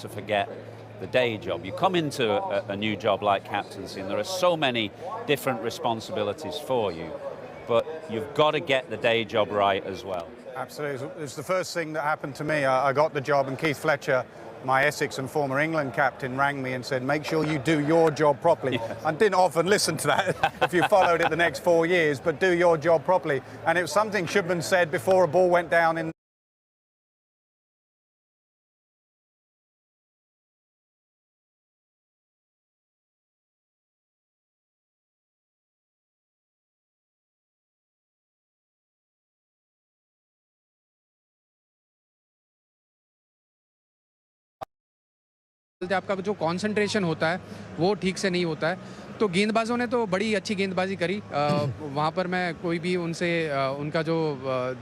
to forget the day job. You come into a new job like captaincy and there are so many different responsibilities for you, but you've got to get the day job right as well. Absolutely. It was the first thing that happened to me. I got the job and Keith Fletcher, my Essex and former England captain, rang me and said, make sure you do your job properly. Yes. I didn't often listen to that if you followed it the next 4 years, but do your job properly. And it was something Shubman said before a ball went down in आपका जो concentration होता है वो ठीक से नहीं होता है। तो गेंदबाजों ने तो बड़ी अच्छी गेंदबाजी करी। वहाँ पर मैं कोई भी उनसे उनका जो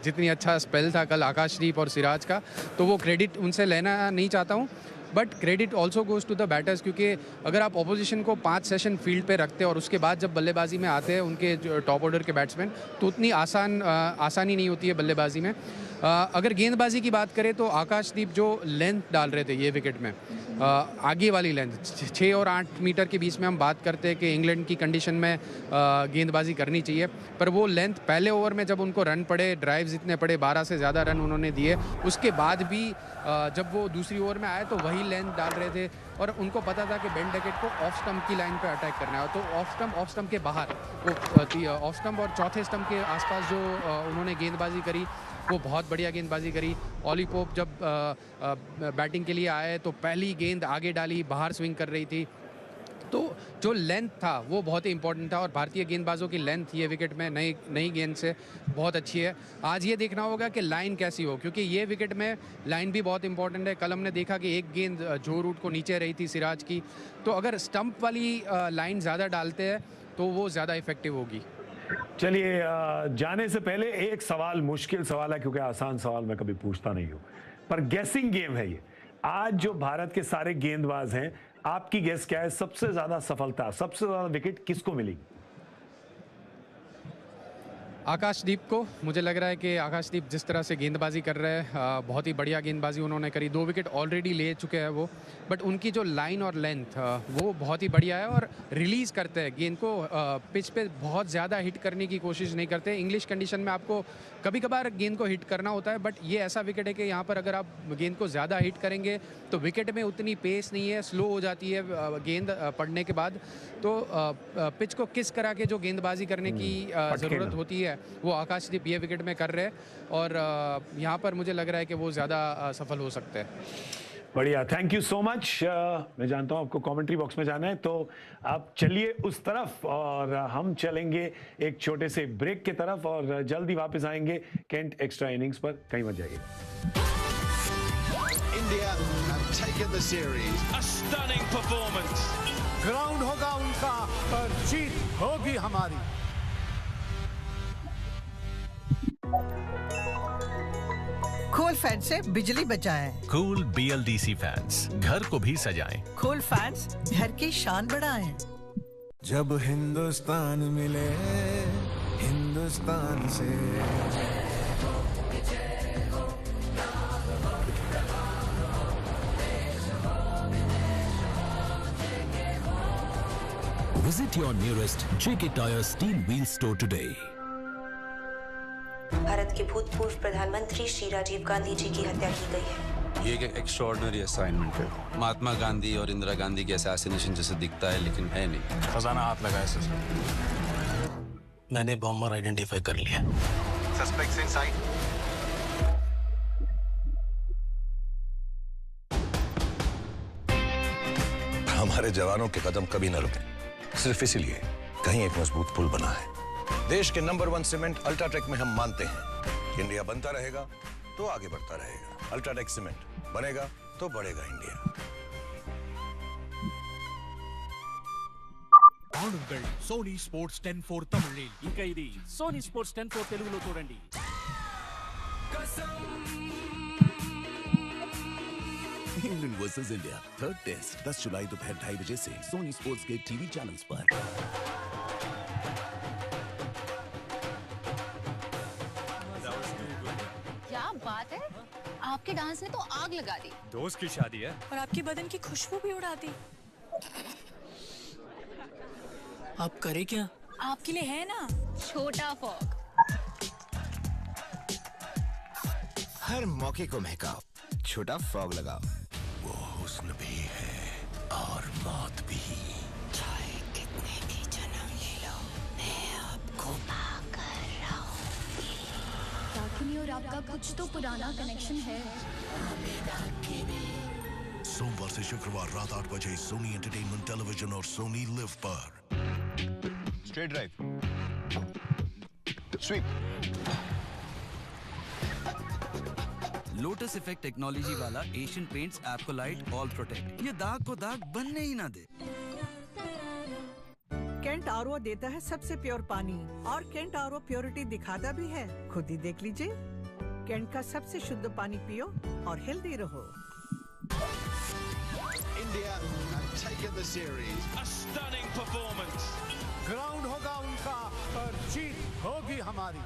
जितनी अच्छा स्पेल था कल आकाशदीप और सिराज का, तो वो क्रेडिट उनसे लेना नहीं चाहता हूँ, but credit also goes to the batters, क्योंकि अगर आप अपोजिशन को 5 सेशन फील्ड पे रखते हैं और उसके बाद जब बल्लेबाजी में आते हैं उनके जो टॉप ऑर्डर के बैट्समैन, तो उतनी आसानी नहीं होती है बल्लेबाजी में। अगर गेंदबाजी की बात करें तो आकाशदीप जो लेंथ डाल रहे थे ये विकेट में, आगे वाली लेंथ 6 और 8 मीटर के बीच में हम बात करते हैं कि इंग्लैंड की कंडीशन में गेंदबाजी करनी चाहिए, पर वो लेंथ पहले ओवर में जब उनको रन पड़े, ड्राइव्स इतने पड़े, 12 से ज़्यादा रन उन्होंने दिए, उसके बाद भी जब वो दूसरी ओवर में आए तो वही लेंथ डाल रहे थे और उनको पता था कि बेन डकेट को ऑफ स्टंप की लाइन पे अटैक करना है। तो ऑफ स्टंप के बाहर वो ऑफ स्टंप और चौथे स्टंप के आसपास जो उन्होंने गेंदबाजी करी वो बहुत बढ़िया गेंदबाजी करी। ऑली पोप जब बैटिंग के लिए आए तो पहली गेंद आगे डाली, बाहर स्विंग कर रही थी। तो जो लेंथ था वो बहुत ही इंपॉर्टेंट था और भारतीय गेंदबाजों की लेंथ ये विकेट में नई गेंद से बहुत अच्छी है। आज ये देखना होगा कि लाइन कैसी हो, क्योंकि ये विकेट में लाइन भी बहुत इंपॉर्टेंट है। कल हमने देखा कि एक गेंद जो रूट को नीचे रही थी सिराज की, तो अगर स्टंप वाली लाइन ज़्यादा डालते हैं तो वो ज़्यादा इफेक्टिव होगी। चलिए, जाने से पहले एक सवाल, मुश्किल सवाल है क्योंकि आसान सवाल मैं कभी पूछता नहीं हूँ, पर गेसिंग गेम है ये। आज जो भारत के सारे गेंदबाज हैं, आपकी गेस क्या है, सबसे ज्यादा सफलता, सबसे ज्यादा विकेट किसको मिली? आकाशदीप को। मुझे लग रहा है कि आकाशदीप जिस तरह से गेंदबाजी कर रहे हैं, बहुत ही बढ़िया गेंदबाजी उन्होंने करी। 2 विकेट ऑलरेडी ले चुके हैं वो, बट उनकी जो लाइन और लेंथ वो बहुत ही बढ़िया है और रिलीज़ करते हैं गेंद को, पिच पे बहुत ज़्यादा हिट करने की कोशिश नहीं करते। इंग्लिश कंडीशन में आपको कभी कभार गेंद को हिट करना होता है, बट ये ऐसा विकेट है कि यहाँ पर अगर आप गेंद को ज़्यादा हिट करेंगे तो विकेट में उतनी पेस नहीं है, स्लो हो जाती है गेंद पड़ने के बाद। तो पिच को किस तरह के जो गेंदबाजी करने की ज़रूरत होती है वो आकाशदीप ये विकेट में कर रहे हैं और यहाँ पर मुझे लग रहा है कि वो ज़्यादा सफल हो सकते हैं। बढ़िया, थैंक यू सो मच। मैं जानता हूँ आपको कमेंट्री बॉक्स में जाना है, तो आप चलिए उस तरफ और हम चलेंगे एक छोटे से ब्रेक की तरफ और जल्दी वापस आएंगे कैंट एक्स्ट्रा इनिंग्स पर। कहीं मत जाइए। India have taken the series. A stunning performance. Ground होगा उनका पर जीत होगी हमारी। कूल फैन से बिजली बचाएं। कूल BLDC फैंस घर को भी सजाएं। कूल फैंस घर की शान बढ़ाएं। जब हिंदुस्तान मिले हिंदुस्तान से, Visit your nearest JK Tyre Steel Wheel store today. Bharat के भूतपूर्व प्रधानमंत्री श्री राजीव गांधी जी की हत्या की गई है। ये एक एक्स्ट्रॉर्डिनरी असाइनमेंट है। महात्मा गांधी और इंदिरा गांधी के असैसिनेशन जैसे दिखता है, लेकिन है नहीं। खजाना हाथ लगा है। मैंने बॉम्बर आइडेंटिफाई कर लिया। Suspects in sight. हमारे जवानों के कदम कभी न रुके, सिर्फ इसीलिए कहीं एक मजबूत पुल बना है। देश के नंबर 1 सीमेंट अल्ट्राटेक में हम मानते हैं, इंडिया बनता रहेगा तो आगे बढ़ता रहेगा। अल्ट्राटेक सीमेंट बनेगा तो बढ़ेगा इंडिया। సోనీ స్పోర్ట్స్ 10-4 తమిళ ఇంకా ఇది సోనీ స్పోర్ట్స్ 10-4 తెలుగులో చూడండి. England versus India 3rd test 10 जुलाई दोपहर 2:30 बजे से सोनी स्पोर्ट्स के टीवी चैनल्स पर। क्या बात है, आपके डांस ने तो आग लगा दी। दोस्त की शादी है और आपकी बदन की खुशबू भी उड़ा दी। आप करे क्या? आपके लिए है ना छोटा फॉग। हर मौके को महकाओ, छोटा फॉग लगाओ। वो हुस्न भी है और मौत भी। चाहे कितने भी जन्म ले लो, मैं आपको पाकर रहूंगी। दाकिनी और आपका कुछ तो पुराना कनेक्शन है। सोमवार से शुक्रवार रात 8 बजे सोनी एंटरटेनमेंट टेलीविजन और सोनी लिव पर। Straight drive. Sweep. Lotus effect technology वाला एशियन पेंट्स एल्कोलाइट ऑल प्रोटेक्ट, ये दाग को दाग बनने ही ना दे। कैंट आरओ देता है सबसे प्योर पानी और कैंट आरओ प्योरिटी दिखाता भी है, खुद ही देख लीजिए। कैंट का सबसे शुद्ध पानी पियो और हेल्दी रहो। India have taken the series. A stunning performance. Ground होगा उनका और जीत होगी हमारी।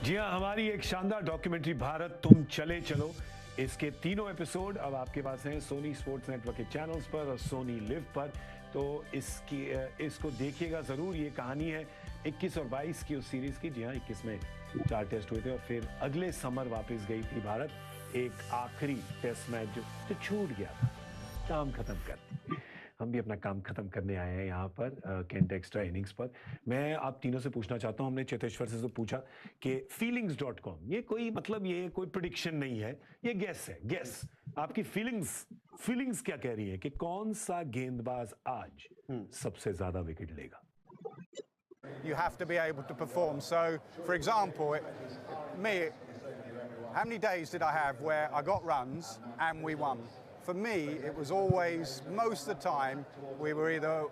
जी हाँ, हमारी एक शानदार डॉक्यूमेंट्री भारत तुम चले चलो, इसके तीनों एपिसोड अब आपके पास हैं सोनी स्पोर्ट्स नेटवर्क के चैनल्स पर और सोनी लिव पर। तो इसको देखिएगा ज़रूर। ये कहानी है 21 और 22 की उस सीरीज़ की। जी हाँ, 21 में 4 टेस्ट हुए थे और फिर अगले समर वापस गई थी भारत। एक आखिरी टेस्ट मैच जो छूट गया था, काम खत्म कर। हम भी अपना काम खत्म करने आए हैं यहाँ पर कैंट एक्स्ट्रा इनिंग्स पर। मैं आप तीनों से पूछना चाहता हूँ, हमने चेतेश्वर से तो पूछा कि feelings.com ये कोई मतलब ये कोई प्रेडिक्शन नहीं है, ये गेस है। गेस आपकी फीलिंग्स क्या कह रही है कि कौन सा गेंदबाज आज सबसे ज्यादा विकेट लेगा? You have to be able to perform. So, for example, how many days did I have where I got runs and we won? For me, it was always, most of the time, we were either,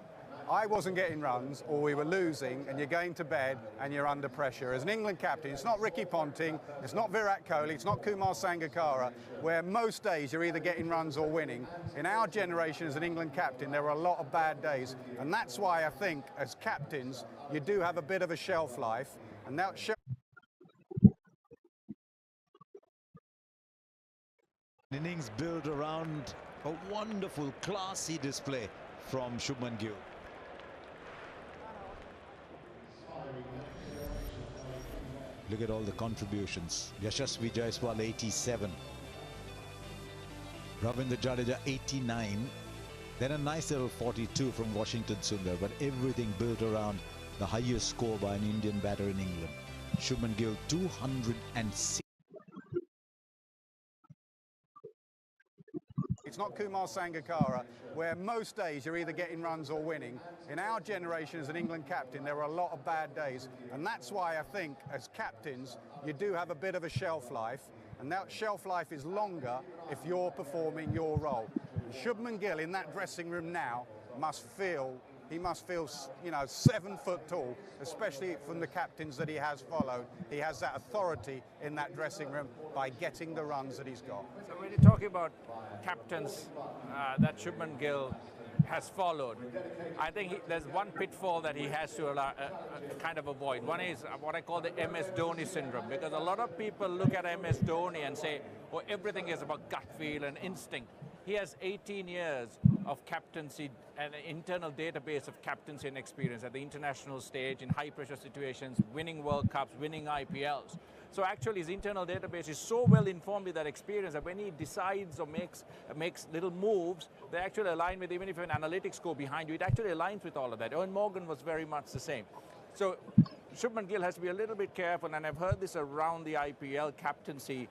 I wasn't getting runs or we were losing, and you're going to bed and you're under pressure. As an England captain, it's not Ricky Ponting, it's not Virat Kohli, it's not Kumar Sangakkara, where most days you're either getting runs or winning. In our generation as an England captain, there were a lot of bad days, and that's why I think as captains, you do have a bit of a shelf life, and that Innings built around a wonderful, classy display from Shubman Gill. Look at all the contributions. Yashasvi Jaiswal 87, Ravindra Jadeja 89, then a nice little 42 from Washington Sundar, but everything built around the highest score by an Indian batter in England. Shubman Gill 206. It's not Kumar Sangakkara, where most days you're either getting runs or winning. In our generation as an England captain, there were a lot of bad days, and that's why I think as captains, you do have a bit of a shelf life, and that shelf life is longer if you're performing your role. Shubman Gill in that dressing room now must feel, you know, 7 foot tall, especially from the captains that he has followed. He has that authority in that dressing room by getting the runs that he's got. So when you're talking about captains that Shubman Gill has followed, I think there's one pitfall that he has to kind of avoid. One is what I call the MS Dhoni syndrome, because a lot of people look at MS Dhoni and say, oh, everything is about gut feel and instinct. He has 18 years of captaincy and an internal database of captaincy and experience at the international stage in high-pressure situations, winning World Cups, winning IPLs. So actually his internal database is so well informed with that experience that when he decides or makes little moves, they actually align with, even if an analytics go behind you, it actually aligns with all of that. Eoin Morgan was very much the same. So Shubman Gill has to be a little bit careful, and I've heard this around the IPL captaincy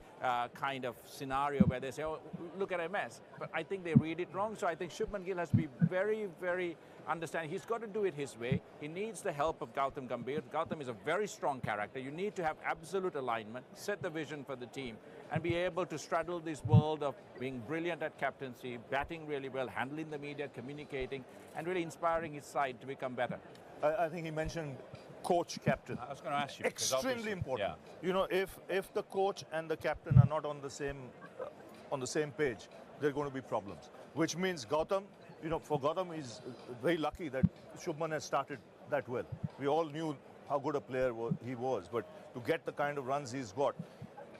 kind of scenario where they say, oh, look at MS. But I think they read it wrong, so I think Shubman Gill has to be very, very understanding. He's got to do it his way. He needs the help of Gautam Gambhir. Gautam is a very strong character. You need to have absolute alignment, set the vision for the team, and be able to straddle this world of being brilliant at captaincy, batting really well, handling the media, communicating, and really inspiring his side to become better. I think he mentioned coach captain. I was going to ask you. Extremely important. Yeah. You know, if the coach and the captain are not on the same page, there are going to be problems. Which means Gautam, you know, for Gautam, he's very lucky that Shubman has started that well. We all knew how good a player he was, but to get the kind of runs he's got,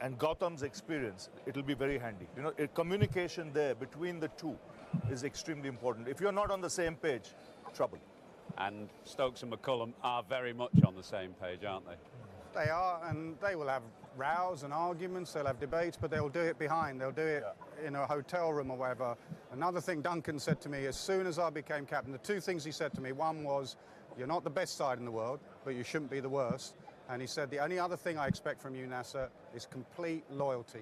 and Gautam's experience, it'll be very handy. You know, communication there between the two is extremely important. If you're not on the same page, trouble. And Stokes and McCullum are very much on the same page, aren't they? They are, and they will have rows and arguments, they'll have debates, but they'll do it behind, they'll do it in a hotel room or whatever. Another thing Duncan said to me as soon as I became captain, the two things he said to me, one was, you're not the best side in the world, but you shouldn't be the worst. And he said, the only other thing I expect from you, Nasser, is complete loyalty.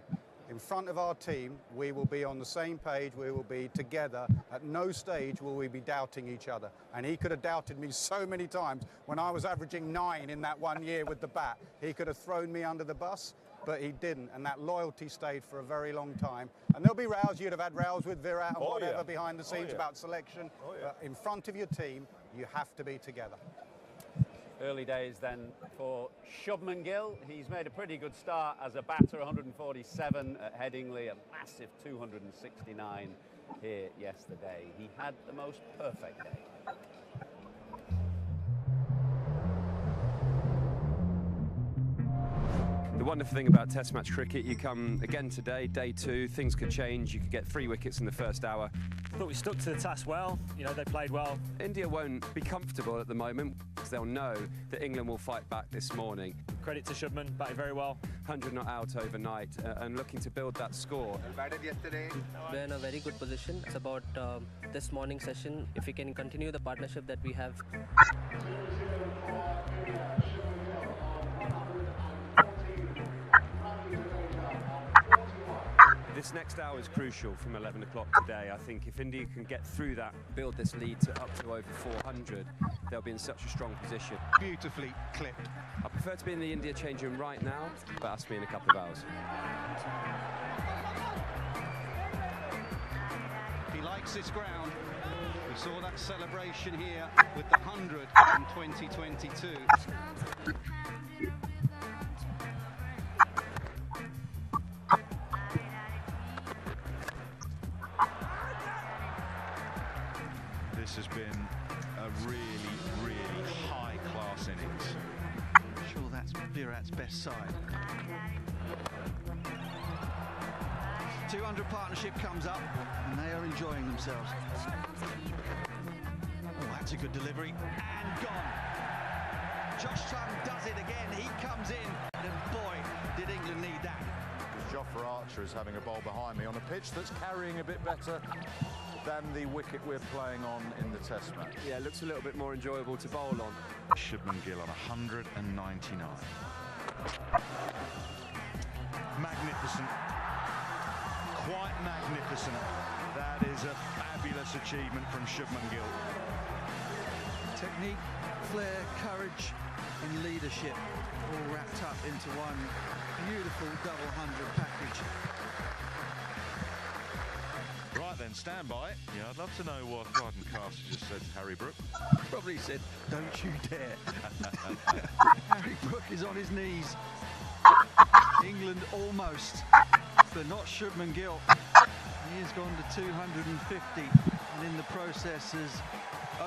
In front of our team, we will be on the same page, we will be together. At no stage will we be doubting each other. And he could have doubted me so many times when I was averaging 9 in that 1 year with the bat. He could have thrown me under the bus, but he didn't. And that loyalty stayed for a very long time. And there'll be rows, you'd have had rows with Virat and whatever behind the scenes about selection. But in front of your team, you have to be together. Early days then for Shubman Gill. He's made a pretty good start as a batter, 147 at Headingley, a massive 269 here yesterday. He had the most perfect day. The wonderful thing about Test match cricket, you come again today, day 2, things could change. You could get 3 wickets in the first hour. I thought we stuck to the task well. You know, they played well. India won't be comfortable at the moment because they'll know that England will fight back this morning. Credit to Shubman, batted very well. 100 not out overnight and looking to build that score. Batted yesterday. We're in a very good position. It's about this morning session. If we can continue the partnership that we have. This next hour is crucial from 11 o'clock today. I think if India can get through that, build this lead to up to over 400, they'll be in such a strong position. Beautifully clipped. I prefer to be in the India change room right now, but ask me in a couple of hours. He likes this ground. We saw that celebration here with the 100 in 2022. This has been a really, really high-class innings. I'm sure that's Virat's best side. 200 partnership comes up, and they are enjoying themselves. Oh, that's a good delivery, and gone. Josh Chung does it again, he comes in, and boy, did England need that. Jofra Archer is having a bowl behind me on a pitch that's carrying a bit better than the wicket we're playing on in the Test match. Yeah, it looks a little bit more enjoyable to bowl on. Shubman Gill on 199. Magnificent. Quite magnificent. That is a fabulous achievement from Shubman Gill. Technique, flair, courage, and leadership all wrapped up into one beautiful double 100 package. Right then, stand by. Yeah, I'd love to know what Garden Castle just said to Harry Brook. Probably said, don't you dare. Harry Brook is on his knees. England almost, but not Shubman Gill. He has gone to 250 and in the process has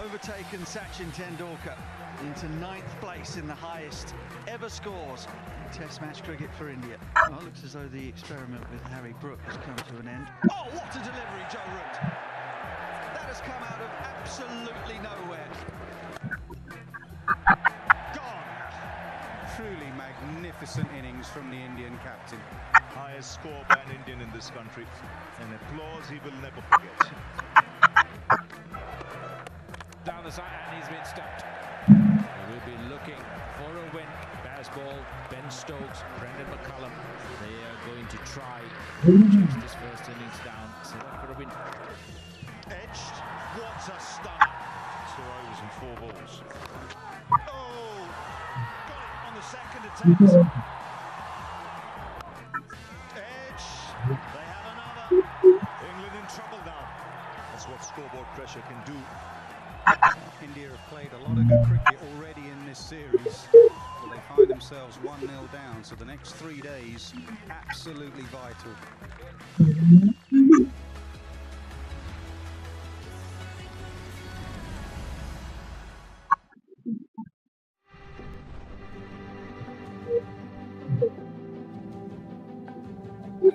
overtaken Sachin Tendulkar into 9th place in the highest ever scores in Test match cricket for India. Well, it looks as though the experiment with Harry Brook has come to an end. Oh, what a delivery, Joe Root! That has come out of absolutely nowhere. Gone! Truly magnificent innings from the Indian captain. Highest score by an Indian in this country. An applause he will never forget. Down the side, and he's been stumped. He will be looking for a win. Pass ball, Ben Stokes, Brendan McCullum. They are going to try to chase this first innings down. Set up for a win. Edged. What a stunner. 2 overs and 4 balls. Oh! Got it on the second attempt. Edge. They have another. England in trouble now. That's what scoreboard pressure can do. India have played a lot of good cricket already in this series, but they find themselves 1-0 down, so the next 3 days, absolutely vital. He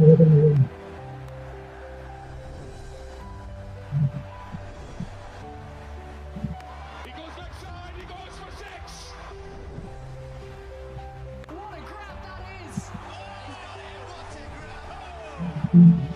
goes backside, he goes for 6. What a grab that is! Oh, what a grab!